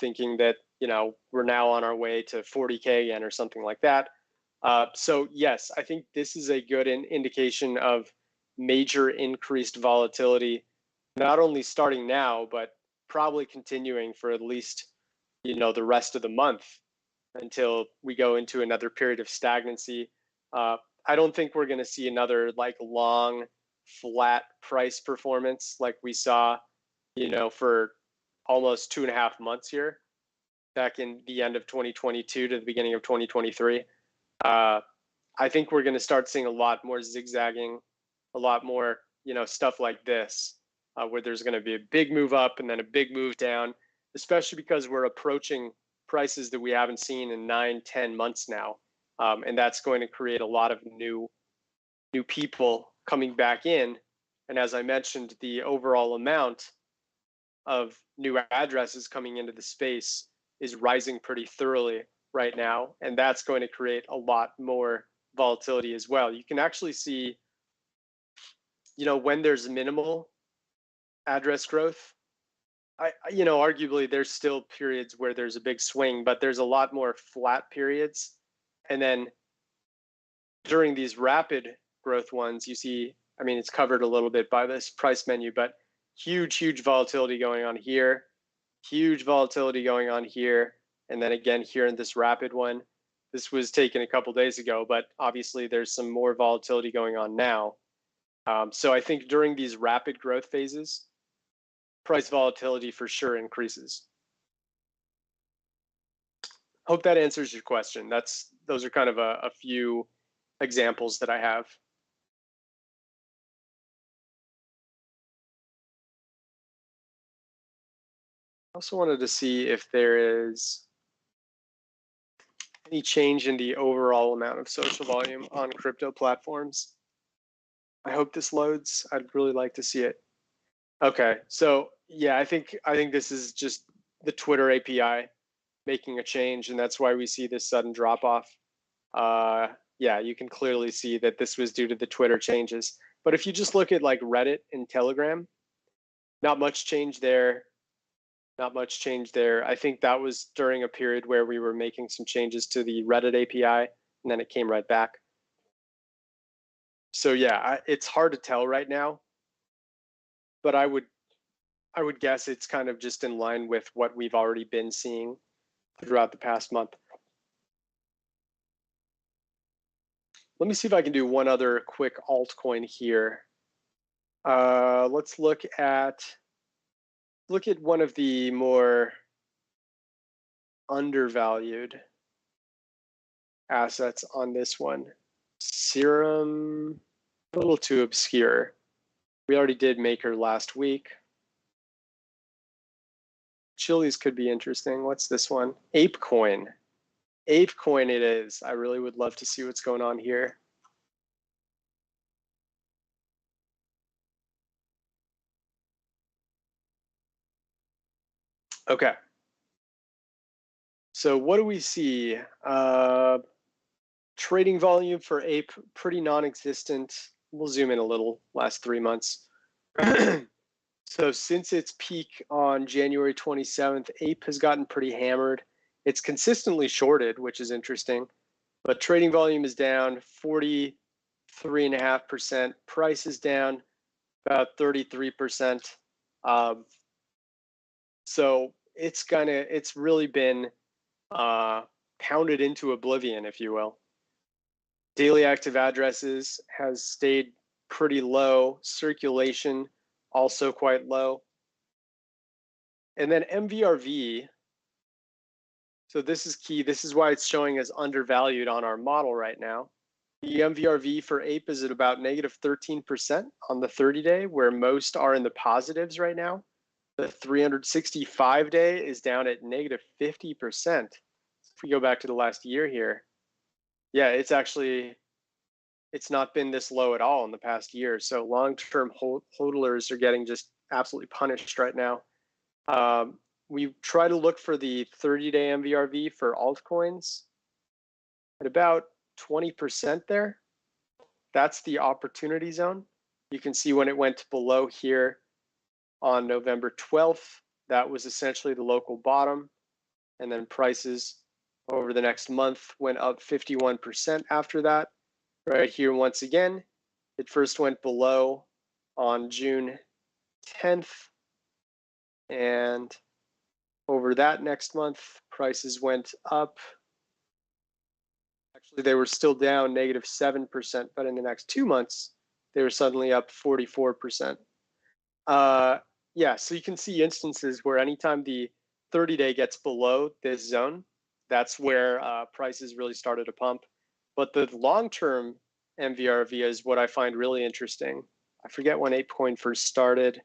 thinking that, you know, we're now on our way to 40K again or something like that. So yes, I think this is a good indication of major increased volatility, not only starting now, but probably continuing for at least, you know, the rest of the month until we go into another period of stagnancy. I don't think we're going to see another like long flat price performance like we saw, you know, for almost 2.5 months here back in the end of 2022 to the beginning of 2023. I think we're going to start seeing a lot more zigzagging, a lot more, you know, stuff like this, where there's going to be a big move up and then a big move down, especially because we're approaching prices that we haven't seen in 9-10 months now. And that's going to create a lot of new people coming back in. And as I mentioned, the overall amount of new addresses coming into the space is rising pretty thoroughly right now. And that's going to create a lot more volatility as well. You can actually see, you know, when there's minimal address growth, you know, arguably there's still periods where there's a big swing, but there's a lot more flat periods. And then during these rapid growth ones, you see, I mean, it's covered a little bit by this price menu, but huge volatility going on here, huge volatility going on here. And then again, here in this rapid one, this was taken a couple days ago, but obviously there's some more volatility going on now. So I think during these rapid growth phases, price volatility for sure increases. Hope that answers your question. Those are kind of a few examples that I have. I also wanted to see if there is any change in the overall amount of social volume on crypto platforms. I hope this loads. I'd really like to see it. Okay, so yeah, I think this is just the Twitter API making a change, and that's why we see this sudden drop off. Yeah, you can clearly see that this was due to the Twitter changes. But if you just look at like Reddit and Telegram, not much change there. Not much change there. I think that was during a period where we were making some changes to the Reddit API, and then it came right back. So yeah, it's hard to tell right now, but I would guess it's kind of just in line with what we've already been seeing throughout the past month. Let me see if I can do one other quick altcoin here. Let's look at one of the more undervalued assets on this one. Serum, a little too obscure. We already did Maker last week. Chili's could be interesting. What's this one? ApeCoin. ApeCoin it is. I really would love to see what's going on here. Okay. So what do we see? Trading volume for Ape, pretty non-existent. We'll zoom in a little, last 3 months. So since its peak on January 27th, Ape has gotten pretty hammered. It's consistently shorted, which is interesting, but trading volume is down 43.5%. Price is down about 33%. So it's really been pounded into oblivion, if you will. Daily active addresses has stayed pretty low. Circulation also quite low. And then MVRV, so this is key. This is why it's showing as undervalued on our model right now. The MVRV for APE is at about negative 13% on the 30-day, where most are in the positives right now. The 365-day is down at negative 50%. If we go back to the last year here, yeah, it's not been this low at all in the past year. So long-term hodlers are getting just absolutely punished right now. We try to look for the 30-day MVRV for altcoins at about 20% there. That's the opportunity zone. You can see when it went below here on November 12th, that was essentially the local bottom. And then prices over the next month went up 51% after that. Right here, once again, it first went below on June 10th. And over that next month, prices went up. Actually, they were still down negative 7%, but in the next 2 months, they were suddenly up 44%. Yeah, so you can see instances where anytime the 30-day gets below this zone, that's where prices really started to pump. But the long-term MVRV is what I find really interesting. I forget when ApeCoin first started.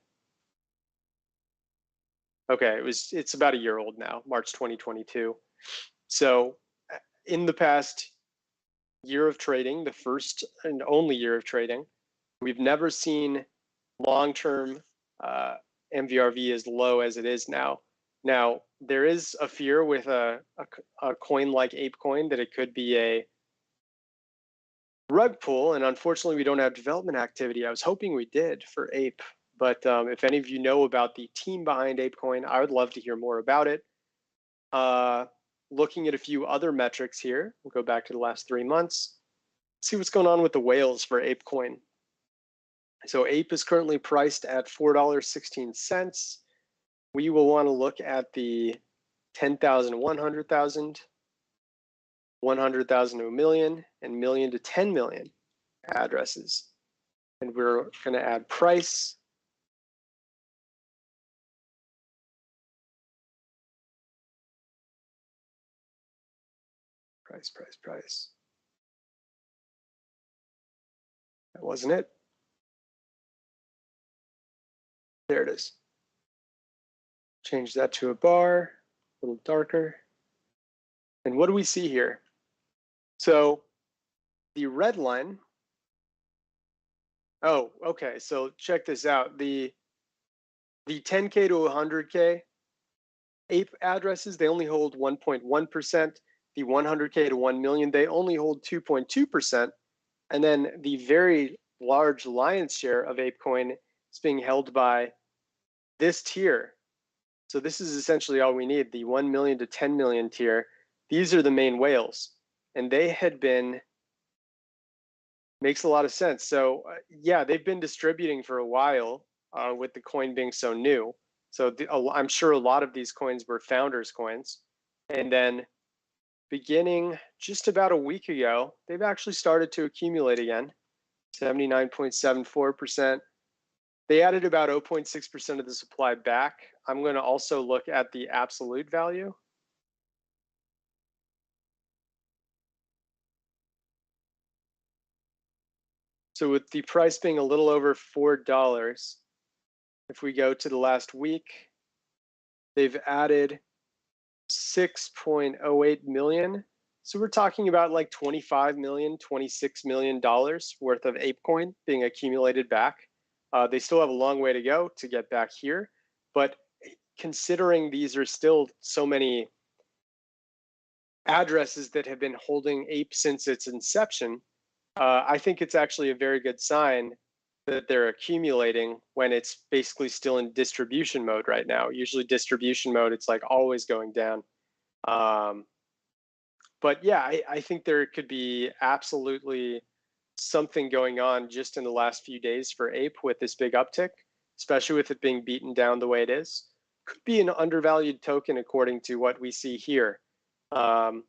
Okay, it's about a year old now, March 2022. So in the past year of trading, the first and only year of trading, we've never seen long-term MVRV as low as it is now. Now, there is a fear with a coin like ApeCoin that it could be a rug pull, and unfortunately, we don't have development activity. I was hoping we did for Ape, but if any of you know about the team behind ApeCoin, I would love to hear more about it. Looking at a few other metrics here, we'll go back to the last 3 months, see what's going on with the whales for ApeCoin. So Ape is currently priced at $4.16. We will want to look at the 10,000, 100,000, 100,000 to a million, and million to 10 million addresses. And we're going to add price. Price. That wasn't it. There it is. Change that to a bar, a little darker. And what do we see here? So the red line, oh, okay, so check this out. The 10K to 100K Ape addresses, they only hold 1.1%. The 100K to 1 million, they only hold 2.2%. And then the very large lion's share of ApeCoin is being held by this tier. So this is essentially all we need, the 1 million to 10 million tier. These are the main whales. And they had been, makes a lot of sense. So yeah, they've been distributing for a while with the coin being so new. So I'm sure a lot of these coins were founders coins. And then beginning just about a week ago, they've actually started to accumulate again, 79.74%. They added about 0.6% of the supply back. I'm going to also look at the absolute value. So with the price being a little over $4, if we go to the last week, they've added 6.08 million. So we're talking about like 25 million, $26 million worth of ApeCoin being accumulated back. They still have a long way to go to get back here, but considering these are still so many addresses that have been holding Ape since its inception, I think it's actually a very good sign that they're accumulating when it's basically still in distribution mode right now. Usually distribution mode, it's like always going down. But yeah, I think there could be absolutely something going on just in the last few days for Ape with this big uptick, especially with it being beaten down the way it is. Could be an undervalued token according to what we see here. And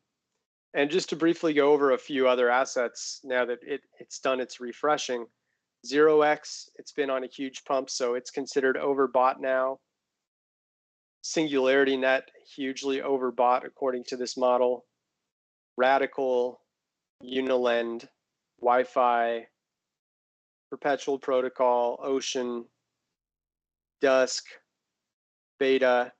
just to briefly go over a few other assets now that it's done its refreshing. 0x, it's been on a huge pump, so it's considered overbought now. Singularity Net, hugely overbought according to this model. Radical, Unilend, Wi-Fi, Perpetual Protocol, Ocean, Dusk, Beta,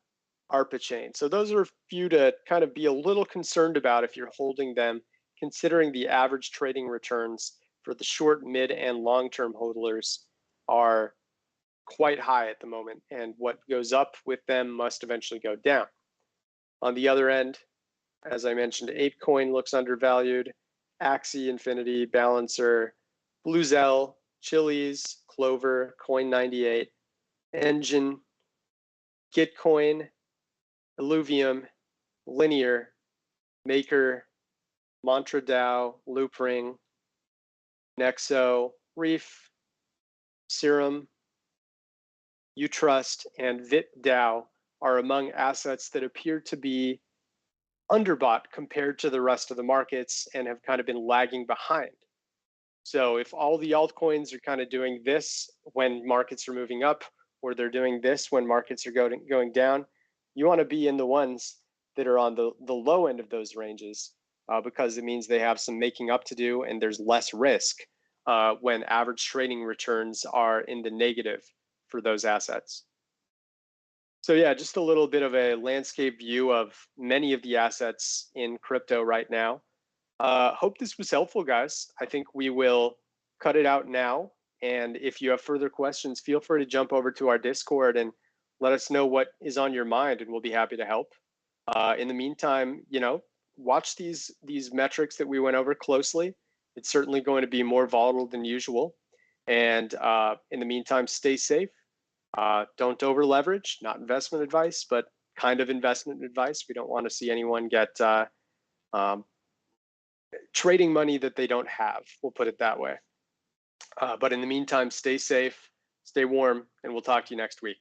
ARPA chain. So those are a few to kind of be a little concerned about if you're holding them, considering the average trading returns for the short, mid, and long-term hodlers are quite high at the moment, and what goes up with them must eventually go down. On the other end, as I mentioned, ApeCoin looks undervalued, Axie Infinity, Balancer, Bluezell, Chiliz, Clover, Coin98, Engine, Gitcoin, Illuvium, Linear, Maker, Mantra DAO, Loopring, Nexo, Reef, Serum, Utrust, and VitDAO are among assets that appear to be underbought compared to the rest of the markets and have kind of been lagging behind. So if all the altcoins are kind of doing this when markets are moving up, or they're doing this when markets are going down, you want to be in the ones that are on the low end of those ranges, because it means they have some making up to do and there's less risk when average trading returns are in the negative for those assets. So yeah, just a little bit of a landscape view of many of the assets in crypto right now. Hope this was helpful, guys. I think we will cut it out now. And if you have further questions, feel free to jump over to our Discord and let us know what is on your mind, and we'll be happy to help. In the meantime, watch these metrics that we went over closely. It's certainly going to be more volatile than usual. And in the meantime, stay safe. Don't over leverage, not investment advice, but kind of investment advice. We don't want to see anyone get trading money that they don't have. We'll put it that way. But in the meantime, stay safe, stay warm, and we'll talk to you next week.